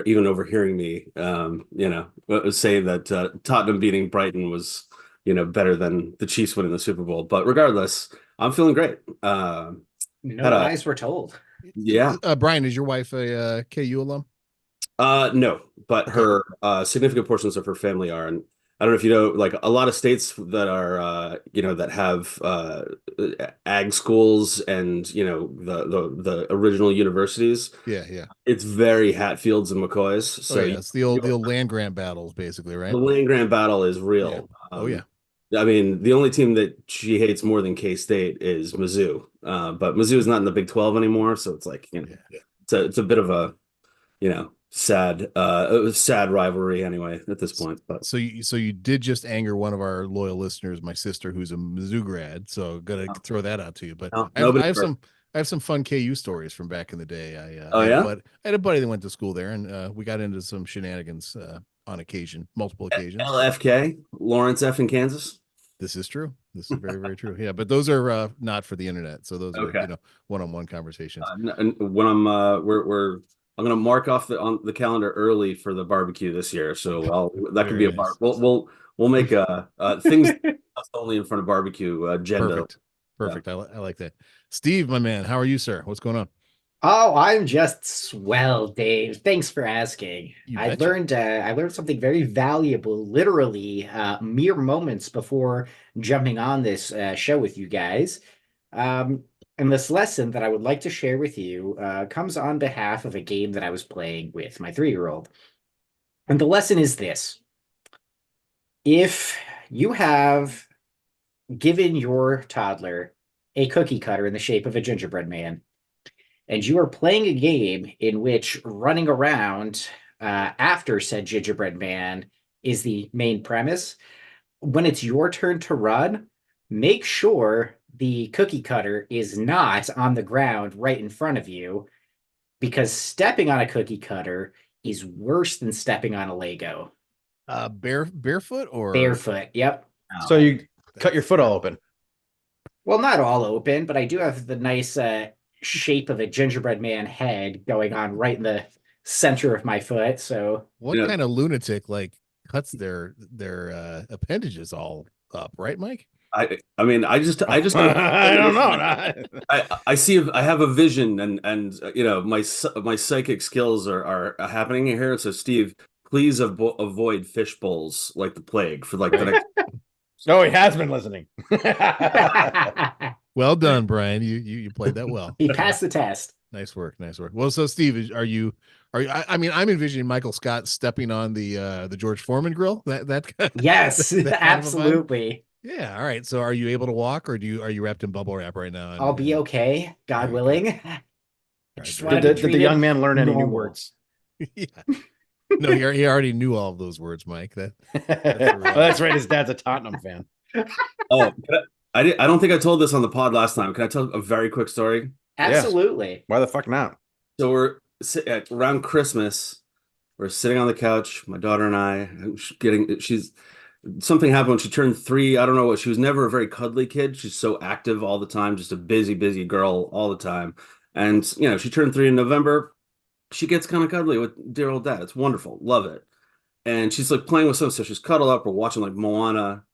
even overhearing me, say that Tottenham beating Brighton was, better than the Chiefs winning the Super Bowl. But regardless, I'm feeling great. No Had a lies were told. Yeah. Brian, is your wife a KU alum? No, but Okay. her significant portions of her family are, and I don't know if you know, like a lot of states that are, that have ag schools and the original universities. Yeah, yeah. It's very Hatfields and McCoys. Oh So yeah, it's the old land grant battles, basically, the right? land grant battle is Yeah. real. Oh yeah. I mean, the only team that she hates more than K-State is Mizzou. But Mizzou is not in the Big 12 anymore, so it's like, Yeah. it's a bit of a, sad rivalry anyway at this point. But So you did just anger one of our loyal listeners, my sister, who's a Mizzou grad. So gotta throw that out to you. But no, I have nobody. I have some I have some fun KU stories from back in the day. Oh yeah, I had a buddy that went to school there, and we got into some shenanigans on occasion, multiple occasions. LFK, Lawrence F in Kansas. This is true. This is very, very true. Yeah, but those are not for the internet. So those are Okay. one-on-one conversations. And when I'm gonna mark off on the calendar early for the barbecue this year. So that could be Very a bar. nice. We'll make things only in front of barbecue agenda. Perfect. Perfect. I like that. Steve, my man, how are you, sir? What's going on? Oh, I'm just swell, Dave. Thanks for asking. You betcha. I learned something very valuable, literally mere moments before jumping on this show with you guys. Um, and this lesson that I would like to share with you comes on behalf of a game that I was playing with my 3-year-old. And the lesson is this: if you have given your toddler a cookie cutter in the shape of a gingerbread man, and you are playing a game in which running around after said gingerbread man is the main premise, when it's your turn to run, make sure the cookie cutter is not on the ground right in front of you, because stepping on a cookie cutter is worse than stepping on a Lego. Barefoot or Barefoot, yep. So you cut your foot all open. Well, not all open, but I do have the nice shape of a gingerbread man head going on right in the center of my foot. So what kind of lunatic like cuts their appendages all up, right, Mike? I mean, I just I don't know. I have a vision, and my psychic skills are happening here. So Steve, please avoid fish bowls like the plague for like the next. No, he has been listening. Well done, Brian. You played that well. he passed the test. Nice work. Nice work. Well, so Steve, are you? I mean, I'm envisioning Michael Scott stepping on the George Foreman grill. That Yes, that kind of a vibe? absolutely. Yeah. All right. So, are you able to walk, or are you wrapped in bubble wrap right now? I'll be okay, God willing. I just wanted to Did treat the it young man learn any new normal. words? Yeah. No, he already knew all of those words, Mike. That's right. His dad's a Tottenham fan. Oh, I don't think I told this on the pod last time. Can I tell a very quick story? Absolutely. Why the fuck not? So we're around Christmas. We're sitting on the couch, my daughter and I. Something happened when she turned 3. I don't know what. She was never a very cuddly kid. She's so active all the time, just a busy, busy girl all the time. And she turned 3 in November. She gets kind of cuddly with dear old dad. It's wonderful, love it. And she's like playing with so she's cuddled up. We're watching like Moana,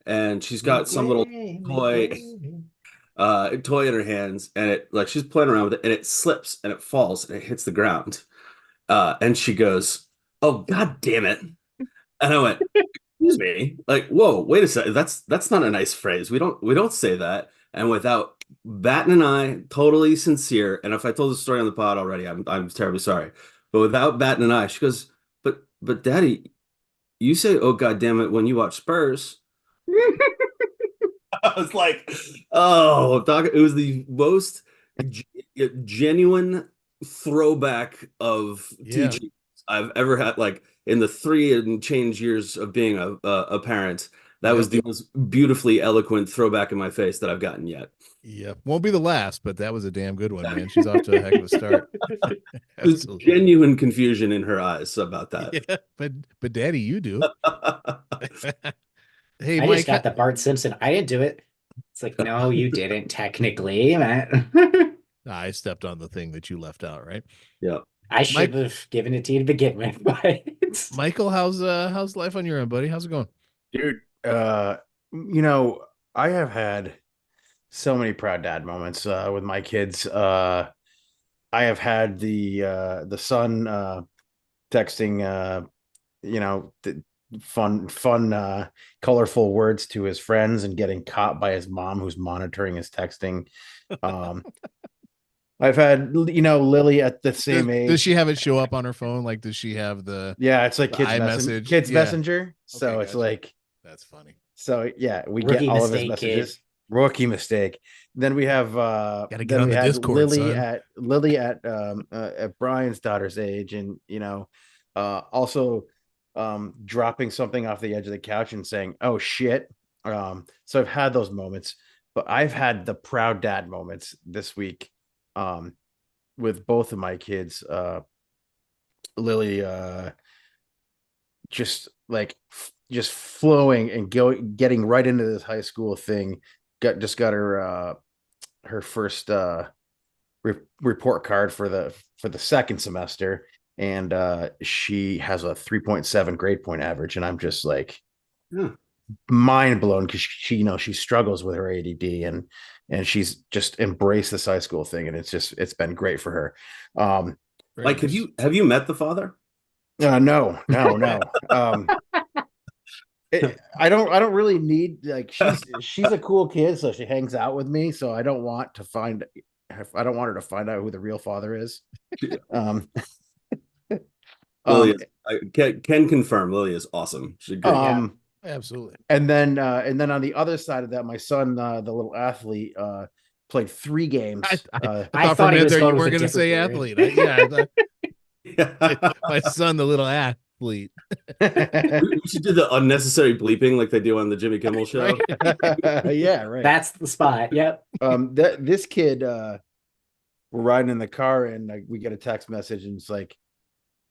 and she's got some little toy in her hands, and it like she's playing around with it, and it slips and it falls and it hits the ground. And she goes, "Oh God damn it!" And I went, "Excuse me, like, whoa, wait a second. That's not a nice phrase. We don't say that." And without batting an eye, totally sincere. And if I told the story on the pod already, I'm terribly sorry. But without batting an eye, she goes, "But Daddy, you say, oh God damn it, when you watch Spurs." I was like, oh, doc, it was the most genuine throwback of teaching I've ever had. Like in the 3 and change years of being a parent, that was the most beautifully eloquent throwback in my face that I've gotten yet. Yeah, won't be the last, but that was a damn good one, man. She's off to a heck of a start. There's genuine confusion in her eyes about that. Yeah, but Daddy, you do. Hey, I Mike, just got the Bart Simpson. I didn't do it. It's like, no, you didn't technically. I stepped on the thing that you left out, right? Yeah. I should have given it to you to begin with, but Michael, how's life on your end, buddy? How's it going? Dude, I have had so many proud dad moments with my kids. I have had the son texting fun colorful words to his friends and getting caught by his mom who's monitoring his texting. Um I've had Lily at the same age. Does she have it show up on her phone? Like, does she have the Yeah, it's like iMessage? kids Yeah. messenger. So Okay, it's gotcha. like, That's funny. so yeah, we Rookie get all of his mistake, messages. kid. Rookie mistake. Then we have Gotta get then on we the had Discord, son. Lily at Brian's daughter's age, and also dropping something off the edge of the couch and saying, "Oh shit." So I've had those moments, but I've had the proud dad moments this week with both of my kids. Lily just like just flowing and getting right into this high school thing. Got her first report card for the second semester, and she has a 3.7 grade point average, and I'm just like mind blown because she struggles with her ADD, and she's just embraced this high school thing, and it's been great for her. Like, have you met the father? No. I don't really need, like, she's a cool kid, so she hangs out with me. So I don't want her to find out who the real father is. Lily I can confirm Lily is awesome. She's great. Absolutely. And then on the other side of that, my son, the little athlete, played 3 games. I thought he was you going weren't with a going to say different athlete. My son, the little athlete. We should do the unnecessary bleeping like they do on the Jimmy Kimmel show. Yeah, right. That's the spot. Yep. This kid, we're riding in the car, and we get a text message, and it's like,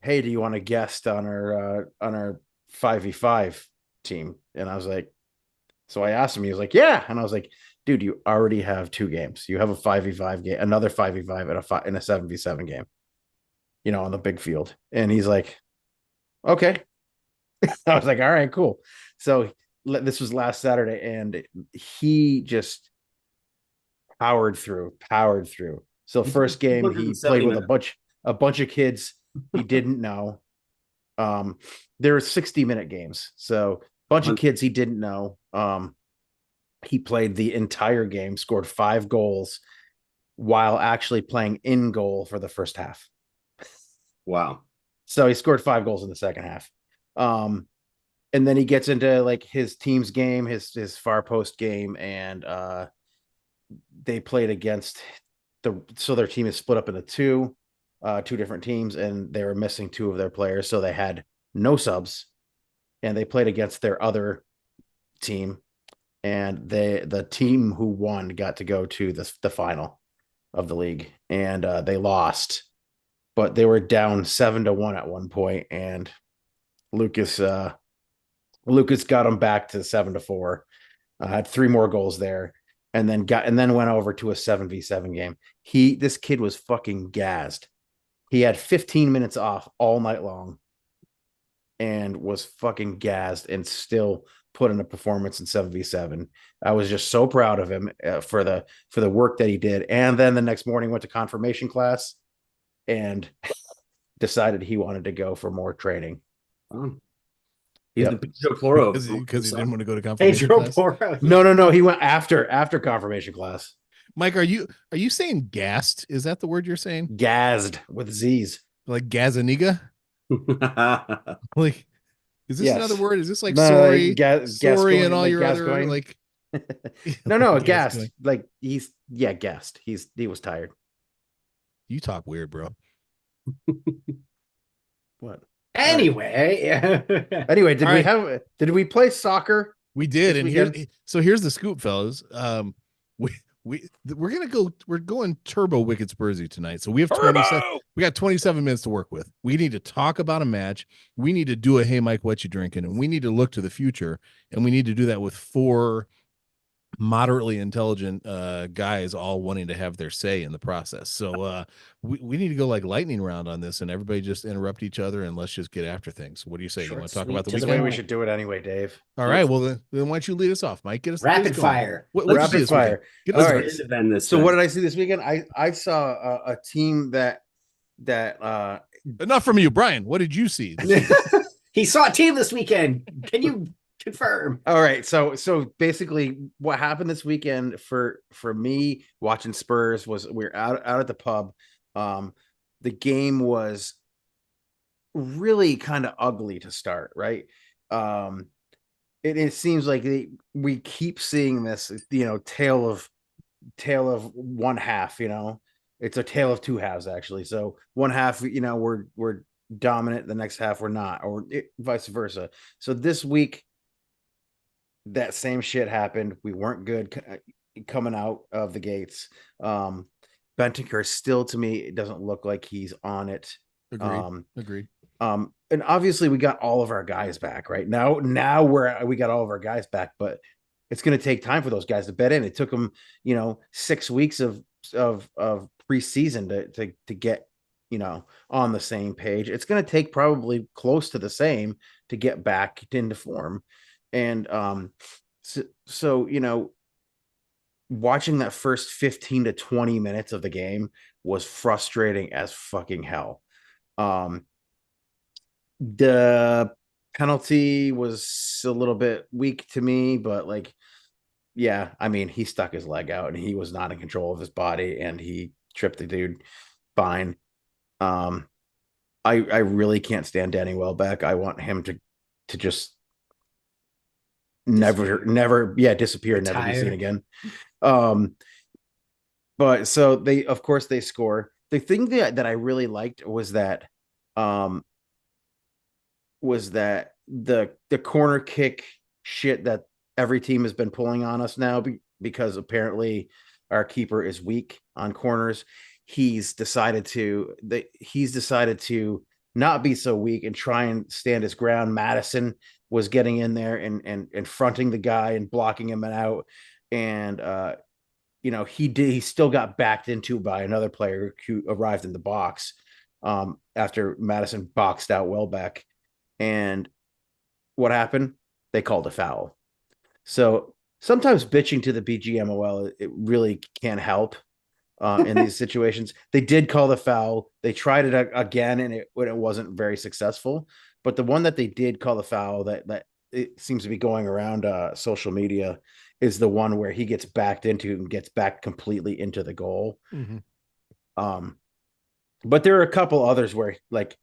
"Hey, do you want a guest on our 5v5 team?" And I was like, so I asked him, he was like, "Yeah." And I was like, "Dude, you already have 2 games. You have a 5v5 game, another 5v5, and a 7v7 game, on the big field." And he's like, "Okay." I was like, "All right, cool." So this was last Saturday, and he just powered through. So first game, he played with a bunch of kids he didn't know. There were 60-minute games, so bunch of kids he didn't know. He played the entire game, scored 5 goals while actually playing in goal for the first half. Wow. So he scored 5 goals in the second half. And then he gets into like his team's game, his far post game, and they played against so their team is split up into two different teams, and they were missing 2 of their players, so they had no subs, and they played against their other team, and the team who won got to go to the final of the league, and they lost, but they were down 7-1 at one point, and Lucas got them back to 7-4. Had 3 more goals there, and then went over to a 7v7 game. This kid was fucking gassed. He had 15 minutes off all night long and was fucking gassed, and still put in a performance in 7v7. I was just so proud of him for the work that he did. And then the next morning went to confirmation class and decided he wanted to go for more training. He's Yep. the Pedro Porro because he didn't want to go to confirmation class. No. He went after confirmation class. Mike, are you saying gassed? Is that the word you're saying? Gazzed with Z's. Like Gazaniga? Like, is this another word? Is this like sorry and all like your Gascoigne? other like? No, gassed. Like gassed. He was tired. You talk weird, bro. What? Anyway, did we play soccer? We did, this and here's the scoop, fellas. We're going turbo wicked Spursy tonight. So we have 27 minutes to work with. We need to talk about a match. We need to do a hey Mike, what you drinking? And we need to look to the future, and we need to do that with 4 moderately intelligent guys all wanting to have their say in the process. So we need to go like lightning round on this, and everybody just interrupt each other, and let's just get after things. What do you say? You Short, want to talk sweet, about the to That's the the way weekend? we point. should do it anyway, Dave. All right. Well, then why don't you lead us off, Mike? Get us Rapid going. fire. What did you see Rapid this weekend? fire. Get All us right. going. Event this So what time. did I see this weekend? I saw a team that Enough from you, Brian. What did you see? He saw a team this weekend. Can you confirm? All right, so basically, what happened this weekend for me watching Spurs was we were out at the pub. The game was really kind of ugly to start, right? It seems like we keep seeing this, tale of one half. It's a tale of two halves actually. So one half, we're dominant, the next half we're not, or vice versa. So this week that same shit happened. We weren't good coming out of the gates. Bentancur still, to me, it doesn't look like he's on it. Agreed. And obviously we got all of our guys back right now. We got all of our guys back, but it's going to take time for those guys to bed in. It took them, 6 weeks of preseason to get, on the same page. It's going to take probably close to the same to get back into form. And so watching that first 15 to 20 minutes of the game was frustrating as fucking hell. The penalty was a little bit weak to me, but yeah, I mean, he stuck his leg out and he was not in control of his body and he tripped the dude fine. I really can't stand Danny Welbeck. I want him to just never disappear, Retire. never be seen again. But so of course they score. The thing that I really liked was that the corner kick shit that every team has been pulling on us now because apparently our keeper is weak on corners. He's decided to not be so weak and try and stand his ground. Madison was getting in there and fronting the guy and blocking him out. And he still got backed into by another player who arrived in the box after Madison boxed out Welbeck. And what happened? They called a foul. So sometimes bitching to the BGMOL, it really can't help in these situations. They did call the foul. They tried it again, and it wasn't very successful. But the one that they did call the foul that it seems to be going around social media is the one where he gets backed into and gets back completely into the goal. Mm-hmm. But there are a couple others where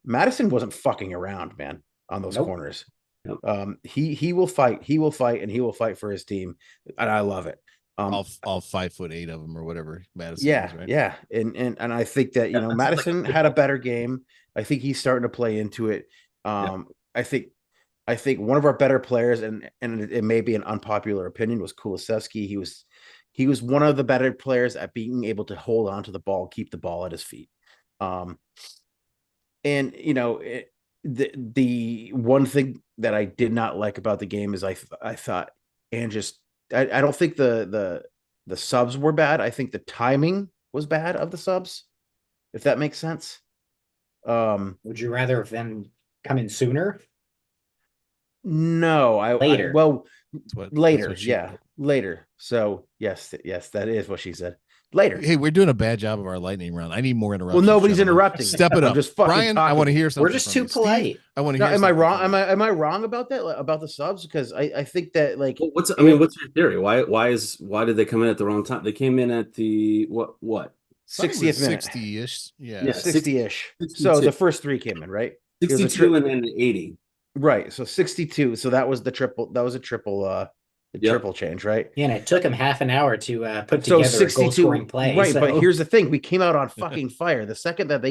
Madison wasn't fucking around, man, on those corners. Nope. He will fight. He will fight, and he will fight for his team, and I love it. All 5'8" of them or whatever Madison yeah, is, right? Yeah. And I think that, Madison had a better game. I think he's starting to play into it. I think one of our better players, and it may be an unpopular opinion, was Kulusevski. He was one of the better players at being able to hold on to the ball, keep the ball at his feet. The one thing that I did not like about the game is I thought I don't think the subs were bad. I think the timing was bad of the subs, if that makes sense. Would you rather have them come in sooner? No, Later. Later. So yes, that is what she said. Later. Hey, we're doing a bad job of our lightning round. I need more interruptions. Well, nobody's gentlemen. interrupting. Step it up. I'm just fucking Brian, talking. I want to hear something. We're just too polite. Steve, I want to hear. Am I something wrong? from you. Am I wrong about that? About the subs? Because I think that What's your theory? Why did they come in at the wrong time? They came in at the what? 60th minute. 60-ish. Yeah. 60-ish. 62. So the first three came in, right? 62 and then 80. Right. So 62. So that was the triple. That was a triple. Triple change, right? Yeah, and it took him half an hour to put together a goal-scoring play. Right, so. But here's the thing: we came out on fucking fire. The second that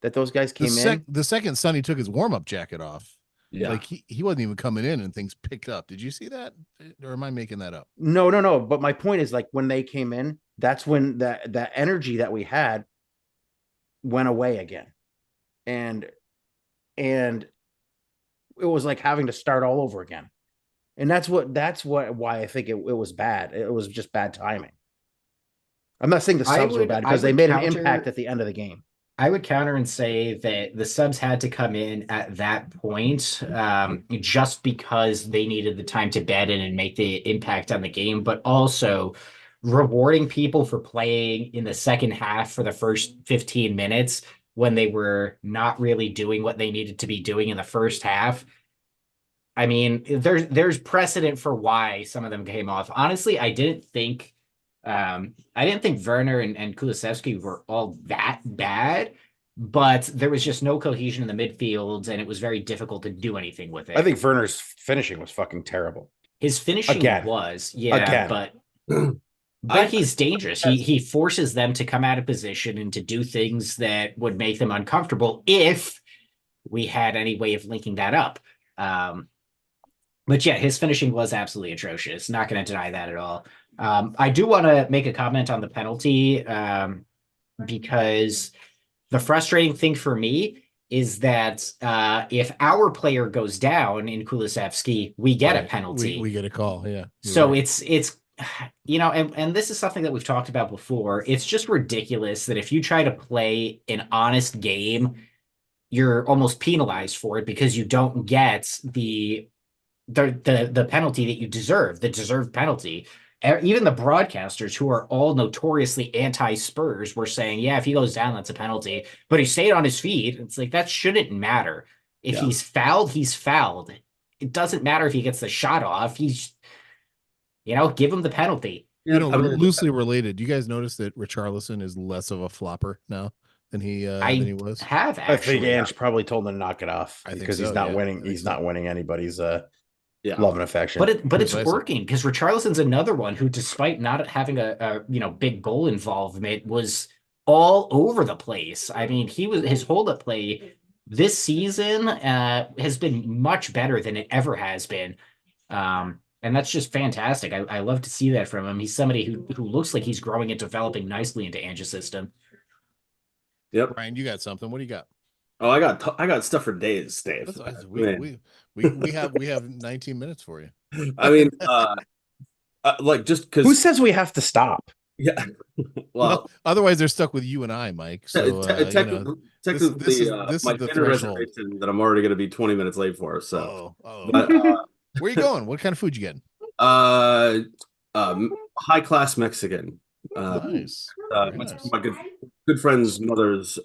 those guys came in, the second Sonny took his warm-up jacket off. Yeah, like he wasn't even coming in, and things picked up. Did you see that, or am I making that up? No. But my point is, when they came in, that's when that energy that we had went away again, and it was like having to start all over again. And why I think it was bad. It was just bad timing. I'm not saying the subs were bad I because they would made an impact counter at the end of the game. I would counter and say that the subs had to come in at that point, just because they needed the time to bed in and make the impact on the game, but also rewarding people for playing in the second half for the first 15 minutes when they were not really doing what they needed to be doing in the first half. I mean, there's precedent for why some of them came off. Honestly, I didn't think Werner and Kulusevski were all that bad, but there was just no cohesion in the midfield, and it was very difficult to do anything with I it. think Werner's finishing was fucking terrible. His finishing Again. was, yeah, Again. but he's dangerous. He forces them to come out of position and to do things that would make them uncomfortable if we had any way of linking that up. But yeah, his finishing was absolutely atrocious. Not going to deny that at all. I do want to make a comment on the penalty, because the frustrating thing for me is that if our player goes down in Kulusevski, we get a penalty. We get a call. Yeah. So it's and this is something that we've talked about before. It's just ridiculous that if you try to play an honest game, you're almost penalized for it because you don't get the penalty that you deserve, the deserved penalty. Even the broadcasters, who are all notoriously anti-Spurs, were saying, yeah, if he goes down, that's a penalty. But he stayed on his feet. It's like, that shouldn't matter. If he's fouled, he's fouled. It doesn't matter if he gets the shot off. Give him the penalty. Loosely related. Do you guys notice that Richarlison is less of a flopper now than he was? Have I think actually. Ange probably told him to knock it off because he's not winning. He's not winning anybody's love and affection. But it's working, because Richarlison's another one who, despite not having a big goal involvement, was all over the place. I mean, his hold-up play this season has been much better than it ever has been. And that's just fantastic. I love to see that from him. He's somebody who looks like he's growing and developing nicely into Ange's system. Yep. Ryan, you got something. What do you got? Oh, I got stuff for days, Dave. We have 19 minutes for you. I mean, like, just because. Who says we have to stop? Yeah. Well, otherwise they're stuck with you and I, Mike. So technically, my dinner reservation that I'm already going to be 20 minutes late for. So, but, where are you going? What kind of food you getting? High class Mexican. Nice. My good friend's mother's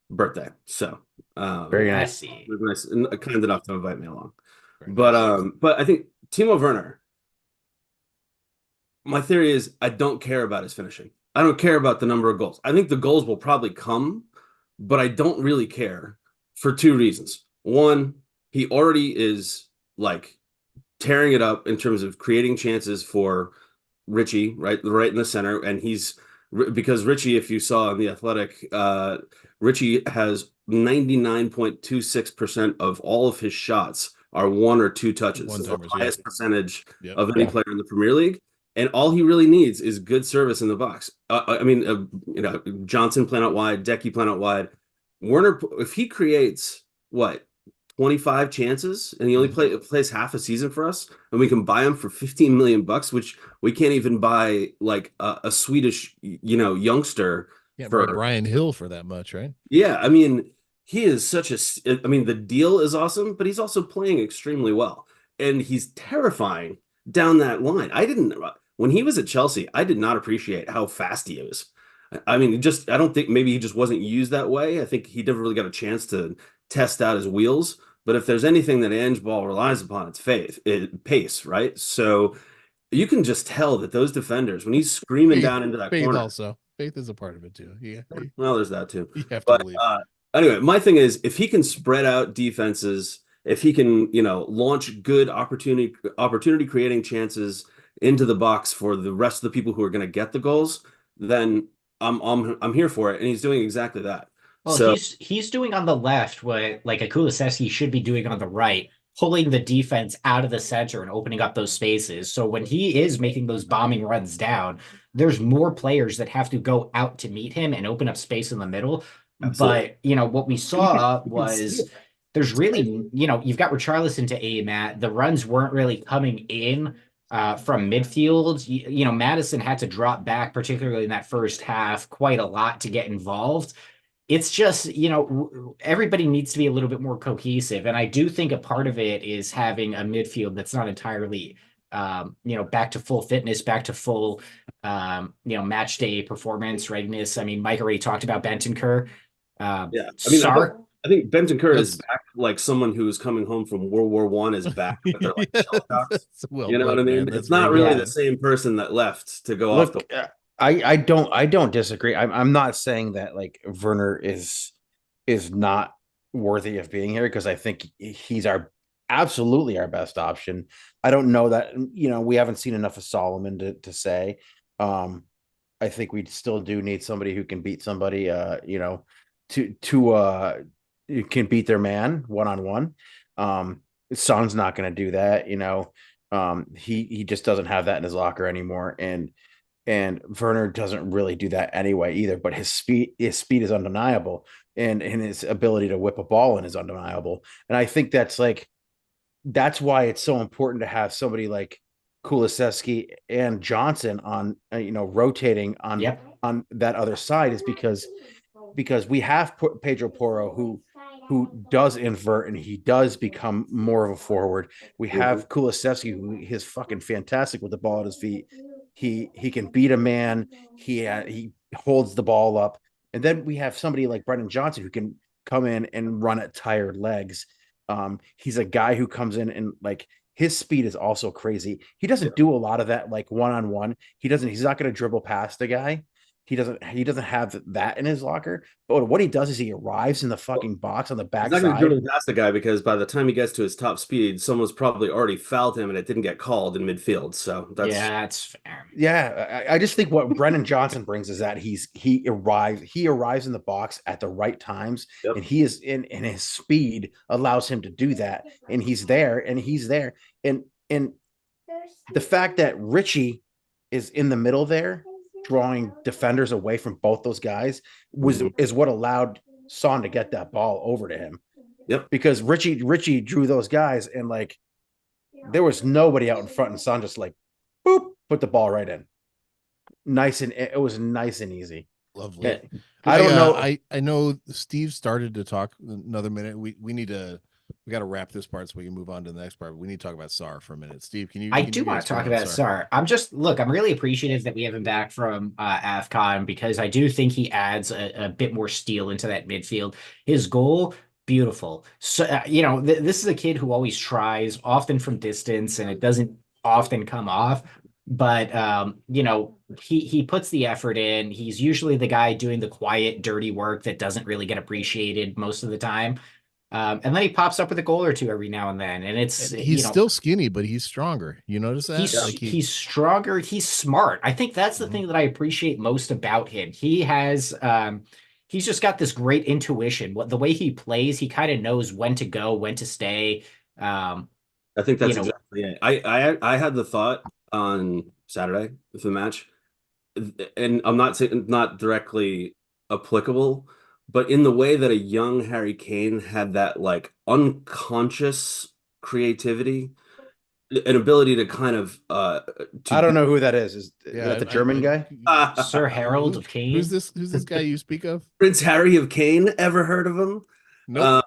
birthday. So, very nice. Nice and kind enough to invite me along. But I think Timo Werner. My theory is I don't care about his finishing. I don't care about the number of goals. I think the goals will probably come, but I don't really care for two reasons. One, he already is like tearing it up in terms of creating chances for Richie, right in the center, and because Richie, if you saw in the Athletic, Richie has 99.26% of all of his shots are one or two touches. It's the highest percentage of any player in the Premier League. And all he really needs is good service in the box. Johnson playing out wide, Decky playing out wide. Werner, if he creates 25 chances, and he only plays half a season for us, and we can buy him for $15 million, which we can't even buy like a Swedish, youngster for Brian Hill for that much, right? Yeah, I mean, he is the deal is awesome, but he's also playing extremely well, and he's terrifying down that line. When he was at Chelsea, I did not appreciate how fast he is. I mean, I don't think, maybe he just wasn't used that way. I think he never really got a chance to test out his wheels. But if there's anything that Ange Ball relies upon, it's pace, right? So you can just tell that those defenders, when he's screaming down into that corner. Faith is a part of it too. Yeah. Well, there's that too. You have to believe. Anyway, my thing is, if he can spread out defenses, if he can, launch good opportunity creating chances into the box for the rest of the people who are going to get the goals, then I'm here for it, and he's doing exactly that. Well, so he's doing on the left what like a Kulusevski should be doing on the right, pulling the defense out of the center and opening up those spaces. So when he is making those bombing runs down, there's more players that have to go out to meet him and open up space in the middle. Absolutely. But what we saw was there's really, you've got Richarlison to aim at. The runs weren't really coming in from midfield. Madison had to drop back, particularly in that first half, quite a lot to get involved. It's just, everybody needs to be a little bit more cohesive. And I do think a part of it is having a midfield that's not entirely, back to full fitness, back to full, match day performance readiness. I mean, Mike already talked about Bentancur. Yeah, I mean, Sar, I think Bentancur is That's back like someone who's coming home from World War I is back, but they're like shell shocks. That's well You know what I put, mean? man. That's It's very not really good. Yeah. the same person that left to go off the. Look, I don't disagree. I'm not saying that like Werner is not worthy of being here because I think he's absolutely our best option. I don't know that we haven't seen enough of Solomon to say. I think we still do need somebody who can beat somebody. You can beat their man one on one. Son's not going to do that. He just doesn't have that in his locker anymore, and Werner doesn't really do that anyway either. But his speed is undeniable, and his ability to whip a ball in is undeniable. And I think that's why it's so important to have somebody like Kulisevsky and Johnson on rotating yep. on that other side is because we have Pedro Porro who does invert and he does become more of a forward. We have Kulisevsky who is fucking fantastic with the ball at his feet. He can beat a man. He holds the ball up, and then we have somebody like Brendan Johnson who can come in and run at tired legs. He's a guy who comes in and like his speed is also crazy. He doesn't do a lot of that like one-on-one. He's not going to dribble past a guy. He doesn't have that in his locker. But what he does is he arrives in the fucking box on the He's not going to backside. dribble past the guy because by the time he gets to his top speed, someone's probably already fouled him and it didn't get called in midfield. So that's That's fair. Yeah, I just think what Brennan Johnson brings is that he arrives in the box at the right times, Yep. and he is in and his speed allows him to do that, and he's there, and the fact that Richie is in the middle there, drawing defenders away from both those guys, is what allowed Son to get that ball over to him. Yep. Because Richie drew those guys, and like there was nobody out in front, and Son just like boop, put the ball right in. It was nice and easy. Lovely. Yeah. I don't know. I know Steve started to talk another minute. We got to wrap this part so we can move on to the next part. But we need to talk about Sar for a minute. Steve, I can do you want to expand talk on about Sar. I'm really appreciative that we have him back from AFCON because I do think he adds a bit more steel into that midfield. His goal, beautiful. So, this is a kid who always tries, often from distance, and it doesn't often come off. But, he puts the effort in. He's usually the guy doing the quiet, dirty work that doesn't really get appreciated most of the time. And then he pops up with a goal or two every now and then. And he's still skinny, but he's stronger. You notice that? He's stronger. He's smart. I think that's the thing that I appreciate most about him. He's just got this great intuition. The way he plays, he kind of knows when to go, when to stay. I think that's exactly it. I had the thought on Saturday with the match, and I'm not saying not directly applicable, but in the way that a young Harry Kane had that like unconscious creativity, an ability to kind of I don't know who that is. Is that the German guy? Sir Harold of Kane? Who's this guy you speak of? Prince Harry of Kane. Ever heard of him? Nope.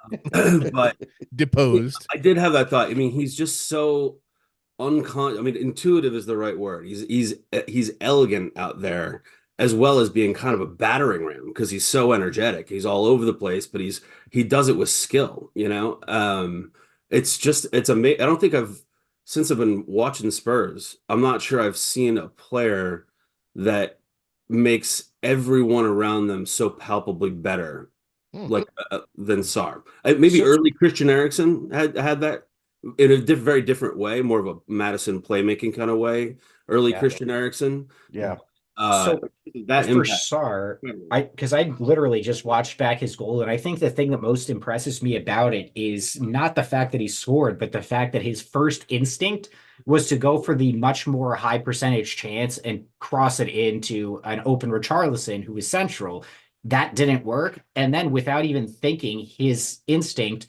But Deposed. I did have that thought. I mean, he's just so unconscious. I mean, intuitive is the right word. He's elegant out there, as well as being kind of a battering ram because he's so energetic. He's all over the place, but he does it with skill. It's amazing. I don't think since I've been watching Spurs, I'm not sure I've seen a player that makes everyone around them so palpably better, like than Sar. Maybe early Christian Eriksen had that in a very different way, more of a Madison playmaking kind of way. Early Christian Eriksen, Yeah. So that for impact. Sar, because I literally just watched back his goal, and I think the thing that most impresses me about it is not the fact that he scored, but the fact that his first instinct was to go for the much more high percentage chance and cross it into an open Richarlison who was central. That didn't work. And then without even thinking, his instinct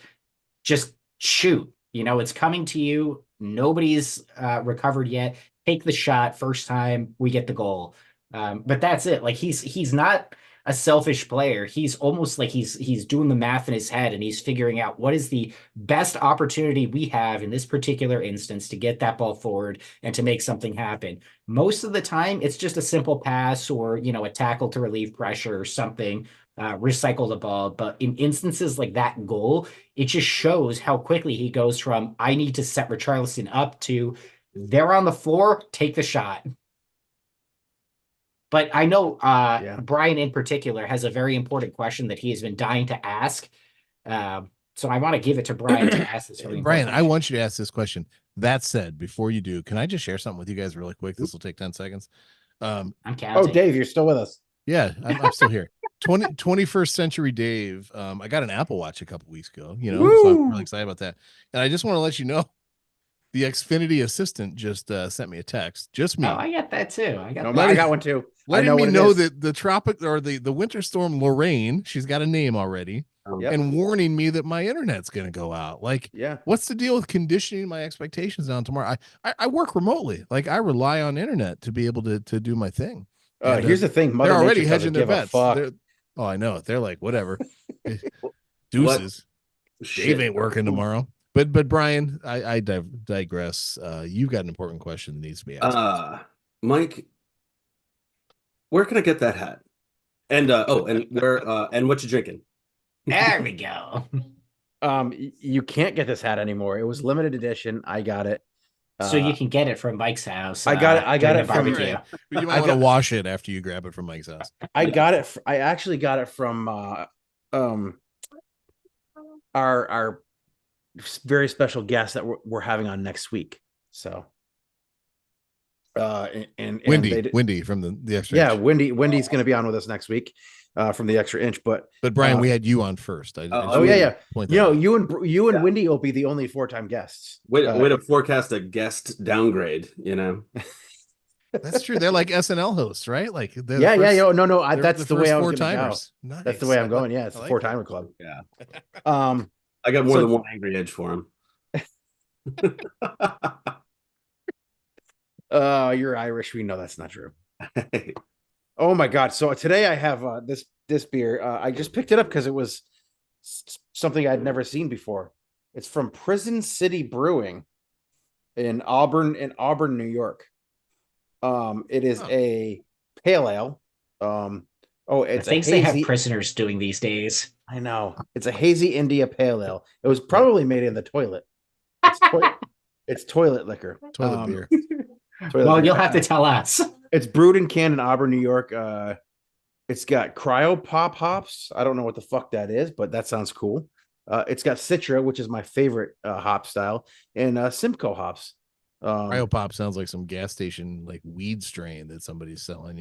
just shoot. It's coming to you. Nobody's recovered yet. Take the shot. First time we get the goal. But that's it. Like he's not a selfish player. He's almost like he's doing the math in his head and he's figuring out what is the best opportunity we have in this particular instance to get that ball forward and to make something happen. Most of the time, it's just a simple pass or a tackle to relieve pressure or something. Recycle the ball. But in instances like that goal, it just shows how quickly he goes from I need to set Richarlison up to they're on the floor, take the shot. But I know Brian in particular has a very important question that he has been dying to ask. So I want to give it to Brian to ask this. Really Brian, I want you to ask this question. That said, before you do, can I just share something with you guys really quick? This will take 10 seconds. I'm counting. Oh, Dave, you're still with us. Yeah, I'm still here. 21st century Dave. I got an Apple Watch a couple weeks ago, so I'm really excited about that. And I just want to let you know the Xfinity assistant just sent me a text. Just me. Oh, I got that too. I got one too. Letting me know that the tropic or the winter storm Lorraine, she's got a name already, and warning me that my internet's going to go out. Like, what's the deal with conditioning my expectations down tomorrow? I work remotely. Like, I rely on internet to be able to do my thing. Here's the thing. They're already hedging their bets. Oh, I know. They're like, whatever. Deuces. Dave ain't working tomorrow. But Brian, I digress. You've got an important question that needs to be asked. Mike, where can I get that hat? And and what you drinking? There we go. You can't get this hat anymore. It was limited edition. I got it. So you can get it from Mike's house. I got it from barbecue. You might want to wash it after you grab it from Mike's house. I actually got it from our very special guest that we're having on next week. So and Wendy from the extra inch. Wendy's going to be on with us next week from the extra inch, but Brian, we had you on first. You and Wendy will be the only 4-time guests. Way to forecast a guest downgrade. That's true. They're like SNL hosts, right? Like that's the way I was going to go. Nice. That's the way I'm going. Yeah, it's the 4-timer club. Yeah. I got more than one angry edge for him. You're Irish. We know that's not true. Oh my God. So today I have this beer. I just picked it up because it was something I'd never seen before. It's from Prison City Brewing in Auburn, New York. It is a pale ale. It's things they have prisoners doing these days. I know. It's a hazy India pale ale. It was probably made in the toilet. It's toilet liquor. Toilet beer. Well, you'll have to tell us. It's brewed and canned in Auburn, New York. It's got cryo pop hops. I don't know what the fuck that is, but that sounds cool. It's got Citra, which is my favorite hop style, and Simcoe hops. Cryo pop sounds like some gas station like weed strain that somebody's selling.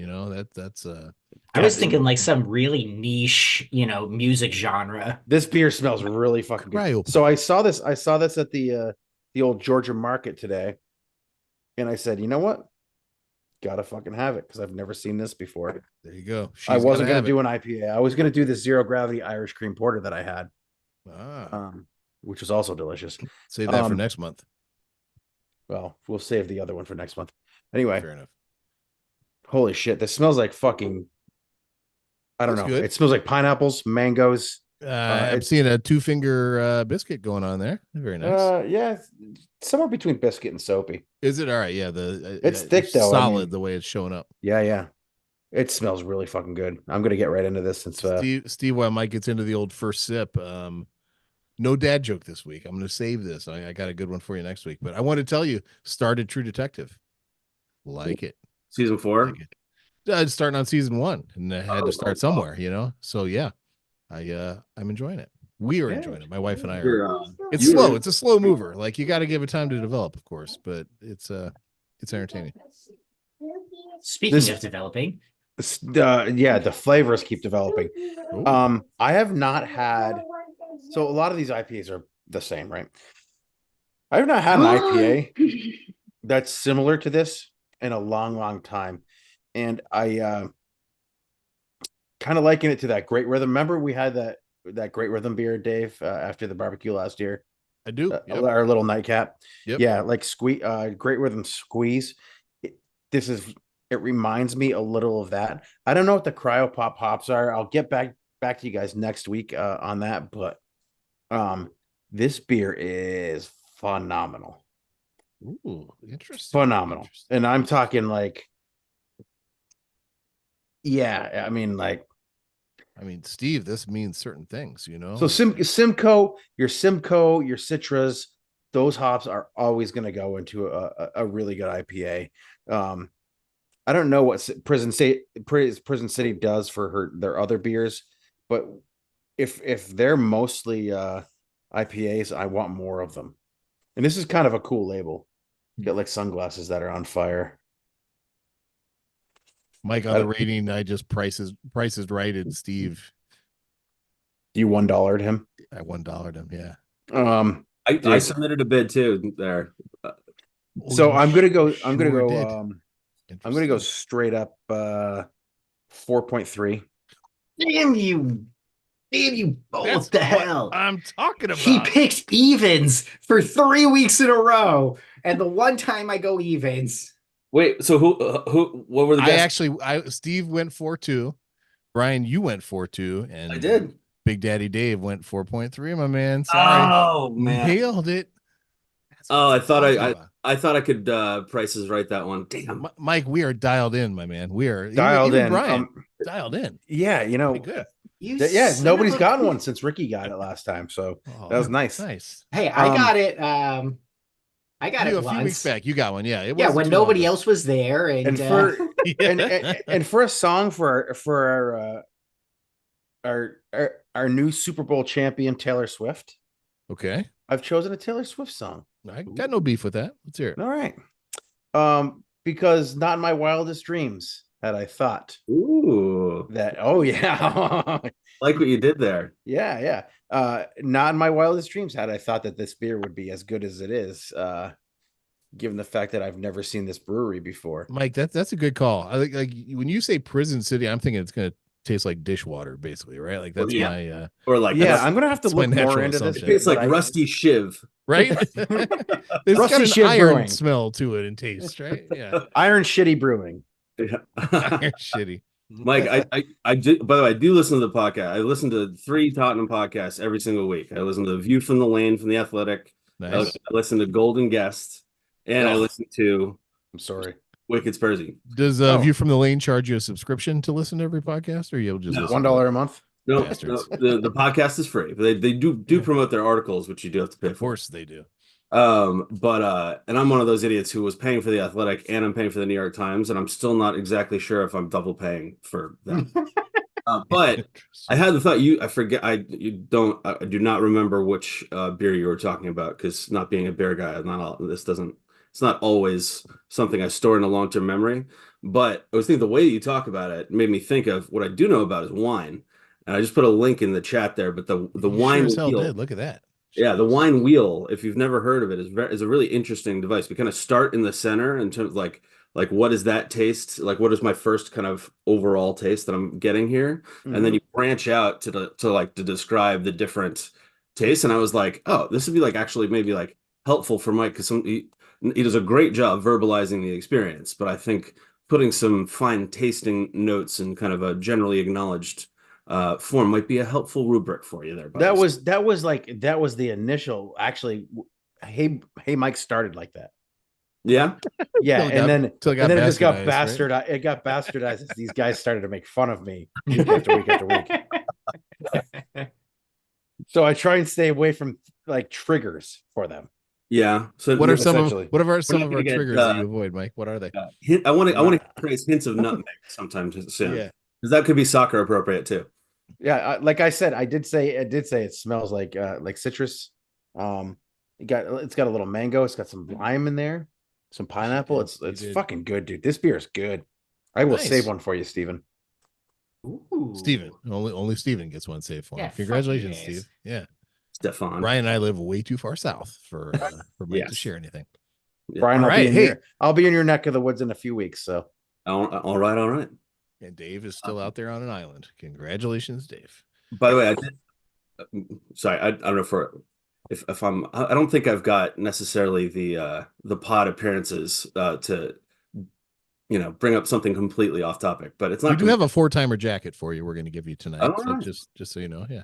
That's I was thinking like some really niche, music genre. This beer smells really fucking good. So I saw this at the old Georgia Market today, and I said, you know what? Gotta fucking have it because I've never seen this before. There you go. I wasn't gonna do an IPA. I was gonna do the Zero Gravity Irish Cream Porter that I had, which was also delicious. Save that for next month. Well, we'll save the other one for next month. Anyway, fair enough. Holy shit! This smells like fucking. I don't know. Good. It smells like pineapples, mangoes. I'm seeing a 2-finger biscuit going on there. Very nice. Yeah, somewhere between biscuit and soapy. Is it all right? Yeah, it's thick though. Solid the way it's showing up. Yeah. It smells really fucking good. I'm gonna get right into this since Steve, while Mike gets into the old first sip, no dad joke this week. I'm gonna save this. I got a good one for you next week. But I want to tell you, started True Detective. Like it. Season 4. Like it. Starting on season 1, and I had to start somewhere, So yeah. I'm enjoying it. We are enjoying it. My wife and I are. It's slow. It's a slow mover. Like you got to give it time to develop, of course, but it's entertaining. Speaking of developing, the flavors keep developing. Ooh. I have not had. So a lot of these IPAs are the same, right? I have not had an IPA that's similar to this in a long, long time, and I kind of liken it to that Great Rhythm. Remember we had that Great Rhythm beer, Dave, after the barbecue last year? I do. Yep. Our little nightcap. Yep. Yeah, like squeeze. Great Rhythm Squeeze. It reminds me a little of that. I don't know what the Cryo Pop hops are. I'll get back to you guys next week on that. But this beer is phenomenal. Ooh, interesting. Phenomenal. And I'm talking like, yeah, I mean, Steve, this means certain things, So Simcoe, your Citras, those hops are always going to go into a really good IPA. I don't know what Prison City does for their other beers, but if they're mostly IPAs, I want more of them. And this is kind of a cool label. You got like sunglasses that are on fire. Mike, on the rating, I just prices righted Steve. You $1'd him? I $1'd him, yeah. I submitted a bid too there. So I'm gonna go straight up 4.3. Damn you both. That's the hell I'm talking about. He picks evens for 3 weeks in a row, and the one time I go evens. Wait, so what were the guys? Steve went 4.2. Brian, you went 4.2, and I did. Big Daddy Dave went 4.3, my man. Sorry. Oh man. Nailed it. I thought I could prices right that one. Damn. Mike, we are dialed in, my man. We are dialed in. Brian, dialed in. Yeah, good. Nobody's gotten one since Ricky got it last time, so that was nice. Nice. Hey, I got it. I got it a few weeks back. You got one, yeah. It when nobody else was there, and for and for a song for our new Super Bowl champion Taylor Swift. Okay, I've chosen a Taylor Swift song. I got no beef with that. Let's hear it. All right, because not in my wildest dreams had I thought that. Oh yeah, like what you did there. Yeah. Not in my wildest dreams had I thought that this beer would be as good as it is. Given the fact that I've never seen this brewery before. Mike, that's a good call. I like when you say Prison City, I'm thinking it's gonna taste like dishwater, basically, right? Like that's my or like I'm gonna have to look more into this. It tastes like rusty shiv, right? There's rusty got an shiv iron brewing. smell to it and taste, right? Yeah, iron shitty brewing. Yeah. Iron shitty. Mike, I do. By the way, I do listen to the podcast. I listen to 3 Tottenham podcasts every single week. I listen to The View from the Lane from The Athletic. Nice. I listen to Golden Guest, and I listen to. I'm sorry, Wicked Spursy. Does View from the Lane charge you a subscription to listen to every podcast, or you'll just $1 a month? No, the podcast is free. They do promote their articles, which you do have to pay for. Of course they do. But I'm one of those idiots who was paying for the Athletic and I'm paying for the New York Times, and I'm still not exactly sure if I'm double paying for them. But I had the thought I do not remember which beer you were talking about, because not being a beer guy, it's not always something I store in a long-term memory. But I was thinking the way you talk about it made me think of what I do know about is wine. And I just put a link in the chat there, but the wine sure as hell wheel, did. Look at that. Yeah, the wine wheel, if you've never heard of it, is a really interesting device. We kind of start in the center in terms of like what does that taste? Like what is my first kind of overall taste that I'm getting here? Mm-hmm. And then you branch out to describe the different tastes. And I was like, oh, this would be like actually maybe like helpful for Mike, because he does a great job verbalizing the experience, but I think putting some fine tasting notes and kind of a generally acknowledged form might be a helpful rubric for you there. That was the initial, actually. Hey Mike started like that. Yeah. And then it just got bastardized. Right? It got bastardized as these guys started to make fun of me week after week after week. So I try and stay away from like triggers for them. Yeah. So what are some of our triggers that you avoid, Mike? What are they? I want to praise hints of nutmeg sometimes soon. Yeah. Because that could be soccer appropriate too. Yeah, like I said, I did say it smells like citrus. It's got a little mango. It's got some lime in there, some pineapple. It's fucking good, dude. This beer is good. I will save one for you, Steven. Ooh. Steven, only Steven gets one saved for him. Congratulations, Steve. Yeah, Stefan. Brian and I live way too far south for Mike to share anything. Yeah. Brian, I'll be in your neck of the woods in a few weeks. So all right. And Dave is still out there on an island. Congratulations, Dave. By the way, I don't know if I don't think I've got necessarily the pod appearances to bring up something completely off topic, but it's We not. do have a 4-timer jacket for you. We're going to give you tonight. Oh, So nice. just so you know, yeah.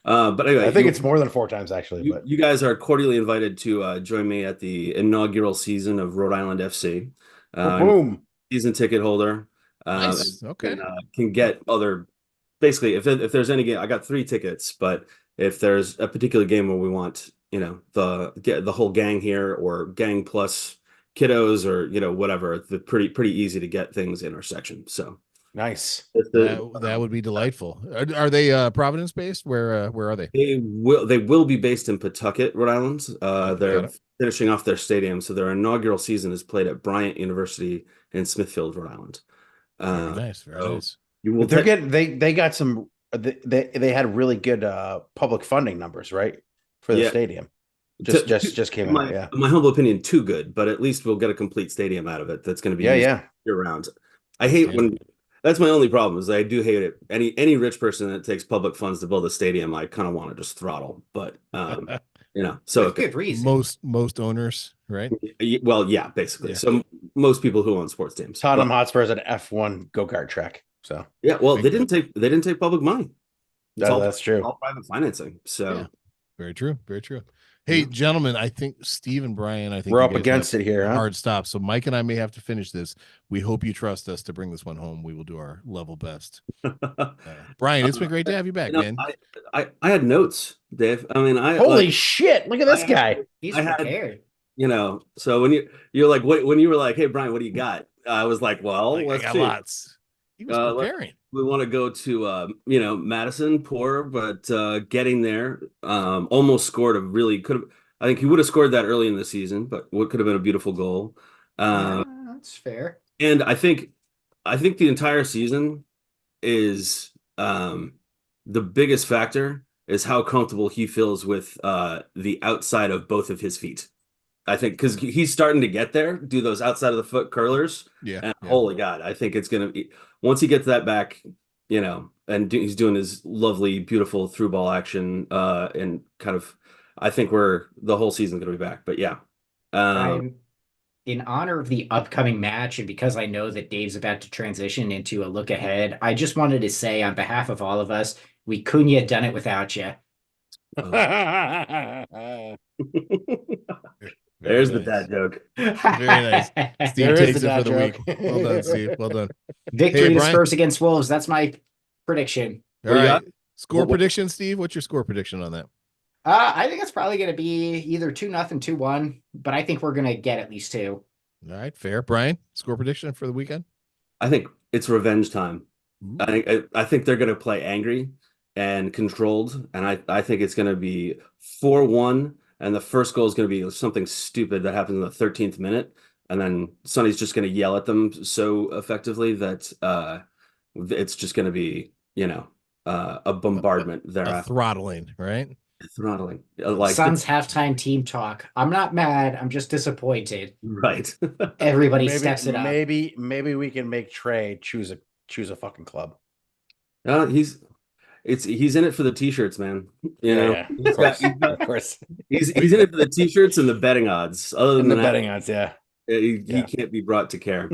But anyway, I think it's more than 4 times actually. But you guys are cordially invited to join me at the inaugural season of Rhode Island FC. boom. Season ticket holder. Nice. Okay. Can get other. Basically, if there's any game, I got 3 tickets, but if there's a particular game where we want, the whole gang here or gang plus kiddos or whatever, the pretty easy to get things in our section. So Nice. That would be delightful. Are they Providence based? Where are they? They will be based in Pawtucket, Rhode Island. They're Got it. finishing off their stadium, so their inaugural season is played at Bryant University in Smithfield, Rhode Island. Very nice. Very So nice. you will But they're getting they got some they had really good public funding numbers, right? For the Yeah. stadium. Just came out, yeah. In my humble opinion, too good, but at least we'll get a complete stadium out of it that's going to be used Yeah. year round. I hate when that's my only problem is I do hate it. Any rich person that takes public funds to build a stadium, I kind of want to just throttle. But so With good reason. Most owners, right? well, yeah, basically. Yeah. So most people who own sports teams. Tottenham Hotspur is an F1 go-kart track. So yeah, well, they didn't take public money. that's true. All private financing. So Yeah. Very true. Very true. Hey, gentlemen, I think Steve and Brian, I think we're up against it here. Hard stop. So Mike and I may have to finish this. We hope you trust us to bring this one home. We will do our level best. Brian, it's been great to have you back, man. I had notes, Dave. I mean, holy shit! Look at this guy. He's prepared. So when you're like, when you were like, hey Brian, what do you got? I was like, well, I let's got see. lots. He was preparing. We want to go to Madison, poor, but getting there. Almost scored I think he would have scored that early in the season, but what could have been a beautiful goal. That's fair. And I think the entire season is the biggest factor is how comfortable he feels with the outside of both of his feet. I think because he's starting to get there, do those outside of the foot curlers. Yeah. Holy God, I think it's going to be once he gets that back, and he's doing his lovely, beautiful through ball action, and kind of, I think the whole season's going to be back. But yeah, in honor of the upcoming match, and because I know that Dave's about to transition into a look ahead, I just wanted to say on behalf of all of us, we couldn't have done it without you. There's the dad joke. Very nice. Steve takes it for the week. Well done, Steve. Well done. Victory to Spurs against Wolves. That's my prediction. All right. Score prediction, Steve. What's your score prediction on that? I think it's probably going to be either 2-0, 2-1, but I think we're going to get at least 2. All right, fair. Brian, score prediction for the weekend? I think it's revenge time. I think they're going to play angry and controlled, and I think it's going to be 4-1. And the first goal is going to be something stupid that happens in the 13th minute. And then Sonny's just going to yell at them so effectively that it's just going to be, a bombardment there. A throttling, right? Throttling. Suns halftime team talk. I'm not mad. I'm just disappointed. Right. Everybody steps it up. Maybe we can make Trey choose a fucking club. He's in it for the t-shirts, man. Of course. He's in it for the t-shirts and the betting odds. Other than the that, betting odds, he can't be brought to care.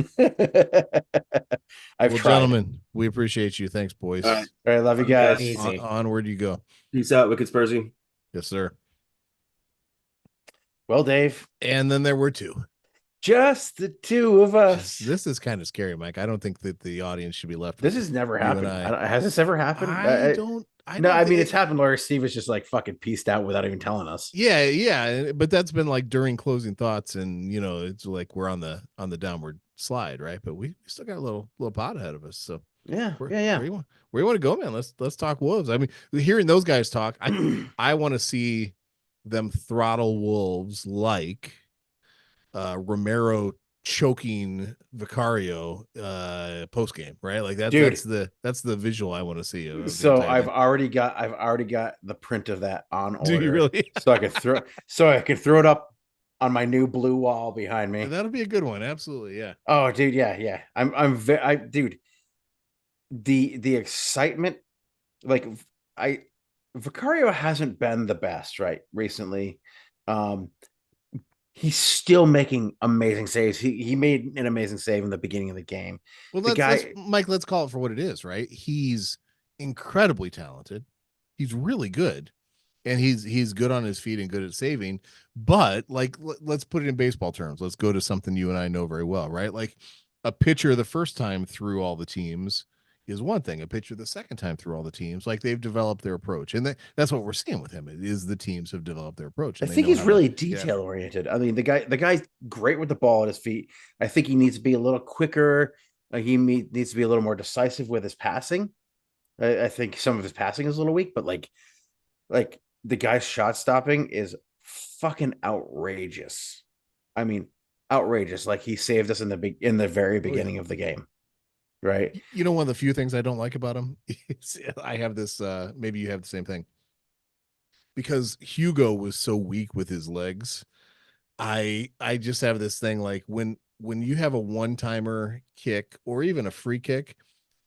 Gentlemen, we appreciate you. Thanks, boys. All right, love you guys. Onward you go. Peace out, Wicked Spursy. Yes, sir. Well, Dave. And then there were 2. Just the 2 of us. This is kind of scary, Mike. I don't think that the audience should be left. This has never happened. Has this ever happened? I mean, it's happened where Steve was just like fucking pieced out without even telling us. Yeah. But that's been like during closing thoughts, and it's like we're on the downward slide, right? But we still got a little pot ahead of us. So yeah. Where you want to go, man? Let's talk Wolves. I mean, hearing those guys talk, I want to see them throttle Wolves like Romero choking Vicario post game, right? Like that's the visual I want to see. So I've already got the print of that on order. Do you really? so I can throw it up on my new blue wall behind me. That'll be a good one. Absolutely, yeah. Oh, dude, yeah. Dude, the excitement, like Vicario hasn't been the best, right, recently. Um, he's still making amazing saves. He made an amazing save in the beginning of the game. Well, The let's guy, Mike, let's call it for what it is, right? He's incredibly talented. He's really good. And he's good on his feet and good at saving. But like let's put it in baseball terms. Let's go to something you and I know very well, right? Like a pitcher the first time through all the teams is one thing. A pitcher the second time through all the teams, like they've developed their approach. And that's what we're seeing with him. It is the teams have developed their approach I and they think know he's how to really detail yeah. oriented. I mean, the guy's great with the ball at his feet. I think he needs to be a little quicker. Needs to be a little more decisive with his passing. I think some of his passing is a little weak, but like the guy's shot stopping is fucking outrageous. I mean, outrageous. Like he saved us in the very beginning of the game, right? You know, one of the few things I don't like about him is I have this maybe you have the same thing. Because Hugo was so weak with his legs, I just have this thing like when you have a one-timer kick or even a free kick,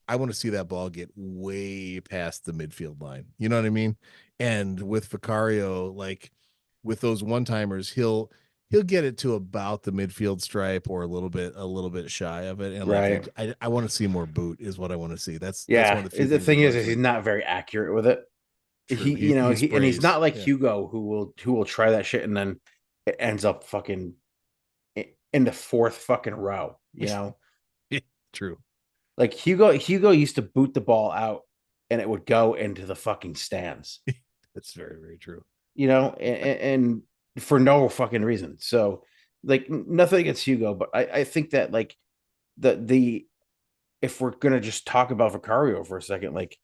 I want to see that ball get way past the midfield line. You know what I mean? And with Vicario, like with those one-timers, he'll get it to about the midfield stripe or a little bit shy of it. And like Right. I want to see more boot is what I want to see. That's one Yeah. of the few The things that thing is bugs he's me. not very accurate with it. True. And he's Sprays. not like Yeah. Hugo who will try that shit and then it ends up fucking in the fourth fucking row, you know? True. Like Hugo used to boot the ball out and it would go into the fucking stands. That's very, very true. You know, and for no fucking reason. So like nothing against Hugo, but I think that like the if we're gonna just talk about Vicario for a second, like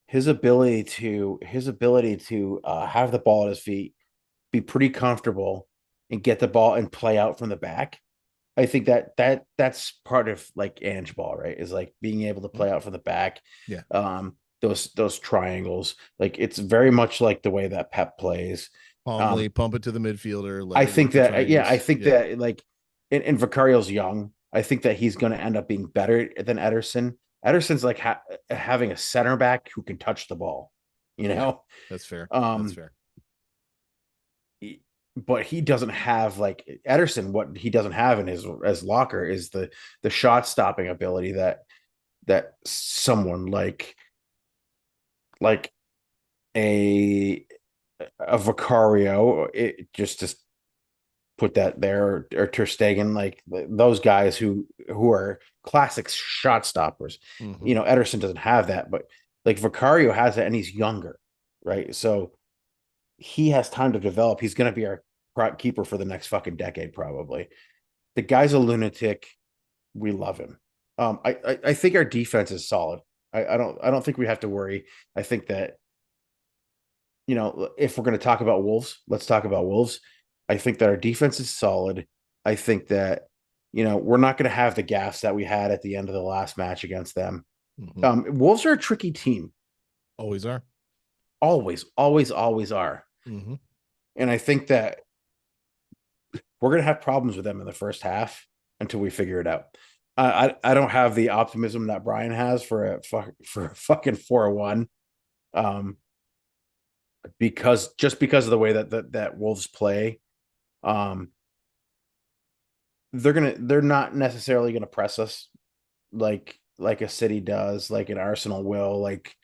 his ability to have the ball at his feet, be pretty comfortable, and get the ball and play out from the back. I think that's part of like Ange ball, right? Is like being able to play out from the back. Yeah. Those triangles, like it's very much like the way that Pep plays. Pump it to the midfielder. I think that I think Yeah. that like and Vicario's young. I think that he's going to end up being better than Ederson. Ederson's like having a center back who can touch the ball, you know. Yeah, that's fair. That's fair. But he doesn't have like Ederson. What he doesn't have in his locker is the shot stopping ability that someone like a Vicario, it just put that there, or Ter Stegen, like those guys who are classic shot stoppers. Mm-hmm. You know, Ederson doesn't have that, but like Vicario has it, and he's younger, right? So he has time to develop. He's going to be our keeper for the next fucking decade, probably. The guy's a lunatic. We love him. I think our defense is solid. I don't think we have to worry. I think that, you know, if we're going to talk about Wolves, let's talk about Wolves. I think that our defense is solid. I think that, you know, we're not going to have the gaffes that we had at the end of the last match against them. Mm-hmm. Wolves are a tricky team. Always are. Always, always, always are. Mm-hmm. And I think that we're going to have problems with them in the first half until we figure it out. I don't have the optimism that Brian has for a fucking 4-1. Because of the way that Wolves play, they're not necessarily gonna press us like a City does, like an Arsenal will, like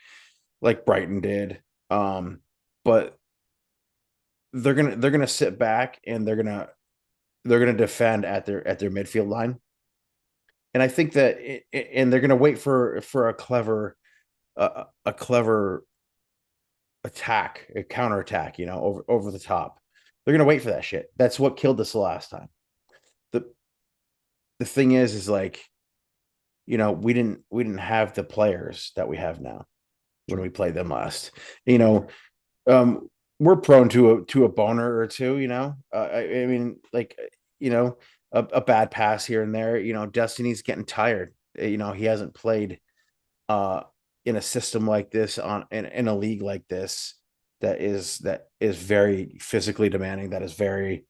Brighton did. But they're gonna sit back and they're gonna defend at their midfield line. And I think that and they're gonna wait for a clever attack, a counterattack, you know, over the top. They're gonna wait for that shit. That's what killed us the last time. The thing is like, you know, we didn't have the players that we have now when we played them last. You know, we're prone to a boner or two. You know, I mean, like, you know, a bad pass here and there. You know, Destiny's getting tired. You know, he hasn't played in a system like this in a league like this that is very physically demanding, that is very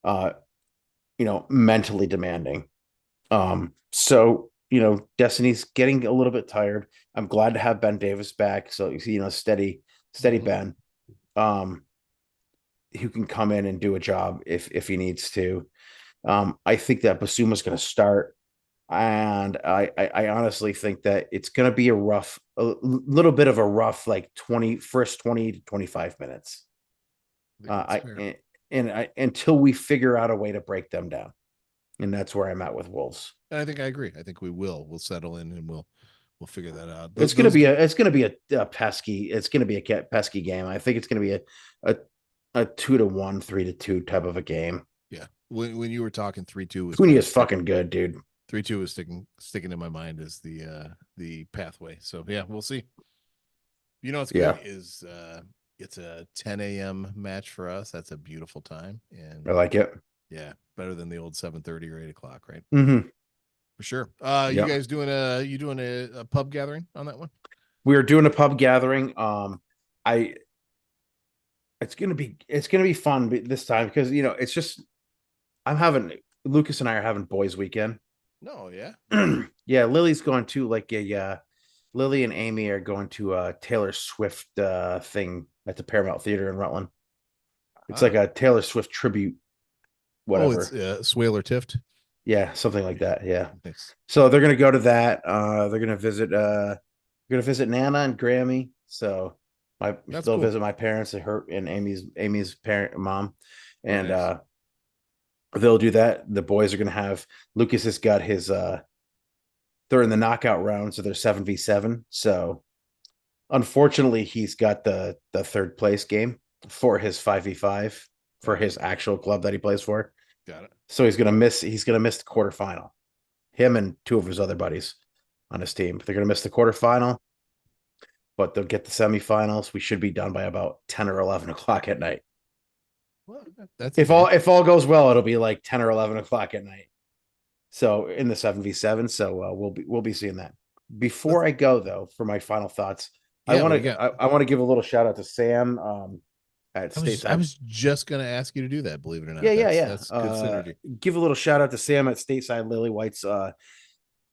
you know, mentally demanding. So, you know, Destiny's getting a little bit tired. I'm glad to have Ben Davis back. So, you know, steady Steady Ben, who can come in and do a job if he needs to. I think that Basuma's going to start, and I honestly think that it's going to be a little bit of a rough, like 20 to 25 minutes. Until we figure out a way to break them down, and that's where I'm at with Wolves. And I think I agree. I think we'll settle in and we'll figure that out. It's going to be a pesky. It's going to be a pesky game. I think it's going to be a 2-1, 3-2 type of a game. Yeah. When you were talking 3-2 was Cunha is fucking good, dude. 3-2 is sticking in my mind as the pathway. So yeah, we'll see. You know what's good is it's a 10 a.m. match for us. That's a beautiful time, and I like it. Yeah, better than the old 7:30 or 8 o'clock, right? Mm-hmm. For sure. You guys doing a pub gathering on that one? We are doing a pub gathering. It's gonna be fun this time because it's just Lucas and I are having boys weekend. No, yeah. Yeah, Lily's going to Lily and Amy are going to a Taylor Swift thing at the Paramount Theater in Rutland. It's like a Taylor Swift tribute, whatever. Oh, it's Swale or Tift. Yeah, something like that. Yeah. Thanks. So they're gonna go to that. They're gonna visit Nana and Grammy. So they'll cool. Visit my parents and Amy's parent mom. And nice. They'll do that. The boys are gonna have Lucas has got his they're in the knockout round, so they're 7v7. So unfortunately, he's got the third place game for his 5v5 for his actual club that he plays for. Got it. So he's gonna miss the quarterfinal. Him and two of his other buddies on his team. They're gonna miss the quarterfinal, but they'll get the semifinals. We should be done by about 10 or 11 o'clock at night. Well, that's if all goes well, it'll be like 10 or 11 o'clock at night. So in the 7v7, so we'll be seeing that. Before I go though, for my final thoughts, I want to give a little shout out to Sam. I was just going to ask you to do that. Believe it or not. Yeah. That's good synergy. Give a little shout out to Sam at Stateside Lily White's.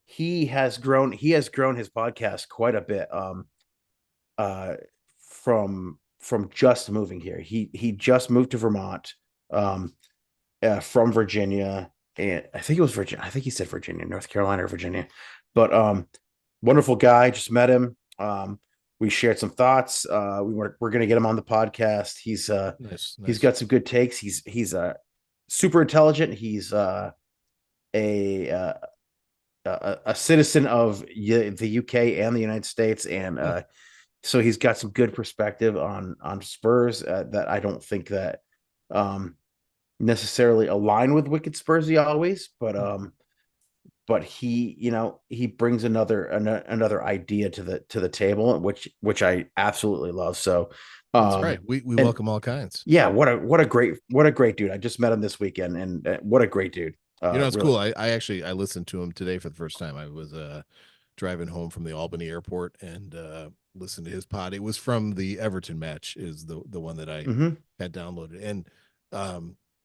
He has grown his podcast quite a bit. From just moving here. He just moved to Vermont, from Virginia. And I think it was Virginia. I think he said Virginia, North Carolina or Virginia, but wonderful guy. Just met him. We shared some thoughts. We're going to get him on the podcast. He's nice. He's got some good takes. He's super intelligent. He's a citizen of the UK and the United States, and so he's got some good perspective on Spurs that I don't think that necessarily align with Wicked Spursy always, but he brings another idea to the table, which I absolutely love. So that's right. We welcome all kinds. Yeah, what a great dude. I just met him this weekend, and what a great dude. It's really cool. I listened to him today for the first time. I was driving home from the Albany airport and listened to his pod. It was from the Everton match, is the one that I had downloaded, and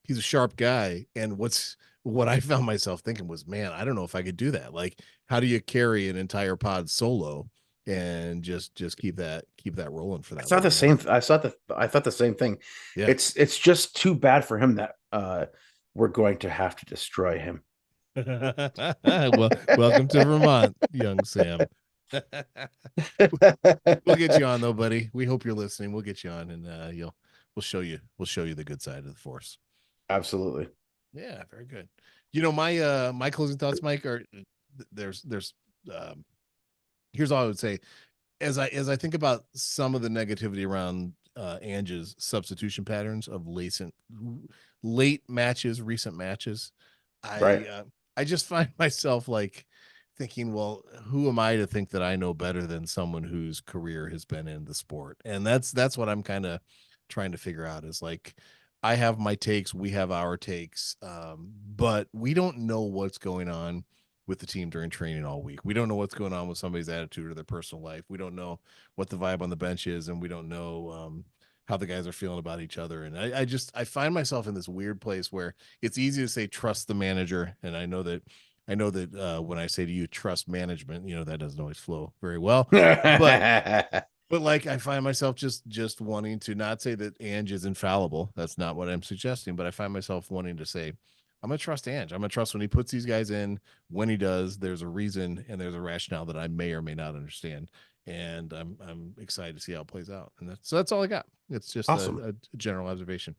he's a sharp guy. And what I found myself thinking was, man, I don't know if I could do that. Like, how do you carry an entire pod solo and just keep that rolling for that? I thought the same thing. Yeah. It's just too bad for him that we're going to have to destroy him. Well, welcome to Vermont, young Sam. We'll get you on though, buddy. We hope you're listening. We'll get you on, and we'll show you the good side of the force. Absolutely. Yeah, very good. My closing thoughts, Mike, are there's here's all I would say. As I think about some of the negativity around Ange's substitution patterns of late matches, recent matches, I just find myself like thinking, well, who am I to think that I know better than someone whose career has been in the sport? And that's what I'm kind of trying to figure out, is like, I have my takes, we have our takes, but we don't know what's going on with the team during training all week. We don't know what's going on with somebody's attitude or their personal life. We don't know what the vibe on the bench is, and we don't know how the guys are feeling about each other. And I find myself in this weird place where it's easy to say trust the manager, and I know that when I say to you trust management, that doesn't always flow very well. But But like, I find myself just wanting to not say that Ange is infallible. That's not what I'm suggesting. But I find myself wanting to say, I'm gonna trust Ange. I'm gonna trust when he puts these guys in. When he does, there's a reason and there's a rationale that I may or may not understand. And I'm excited to see how it plays out. And that's all I got. It's just Awesome. a general observation.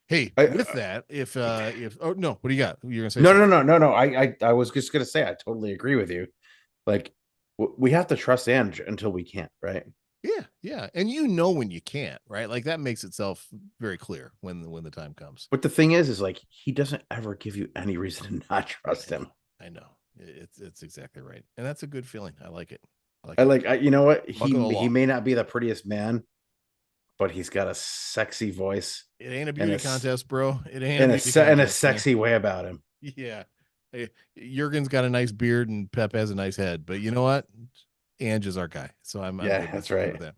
Hey, I, with that, if oh no, what do you got? You're gonna say no, something. no. I was just gonna say I totally agree with you. Like we have to trust Ange until we can't, right? Yeah. And when you can't, right? Like that makes itself very clear when the time comes. But the thing is like he doesn't ever give you any reason to not trust him. I know. It's exactly right. And that's a good feeling. I like it. You know what? Buckle He along. may not be the prettiest man, but he's got a sexy voice. It ain't a beauty contest, bro. It ain't and a beauty contest, and a sexy way about him. Yeah. Hey, Jurgen's got a nice beard and Pep has a nice head, but you know what? Ange is our guy. So I'm yeah, good that's right. with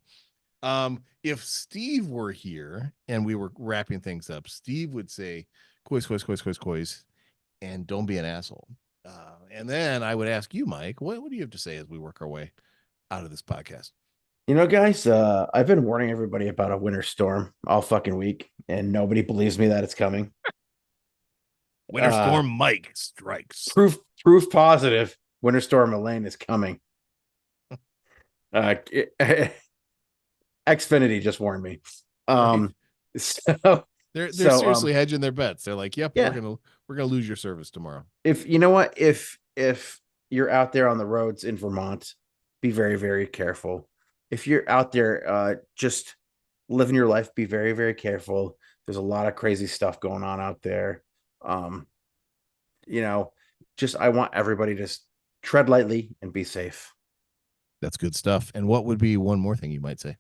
that. If Steve were here and we were wrapping things up, Steve would say, quiz, and don't be an asshole. And then I would ask you, Mike, what do you have to say as we work our way out of this podcast? You know, guys, I've been warning everybody about a winter storm all fucking week, and nobody believes me that it's coming. Winter storm Mike strikes. Proof positive. Winter storm Elaine is coming. Xfinity just warned me. Right. So they're seriously hedging their bets. They're like, "Yep, yeah. we're gonna lose your service tomorrow." If you know what, if you're out there on the roads in Vermont, be very, very careful. If you're out there just living your life, be very, very careful. There's a lot of crazy stuff going on out there. You know, just I want everybody to tread lightly and be safe. That's good stuff. And what would be one more thing you might say?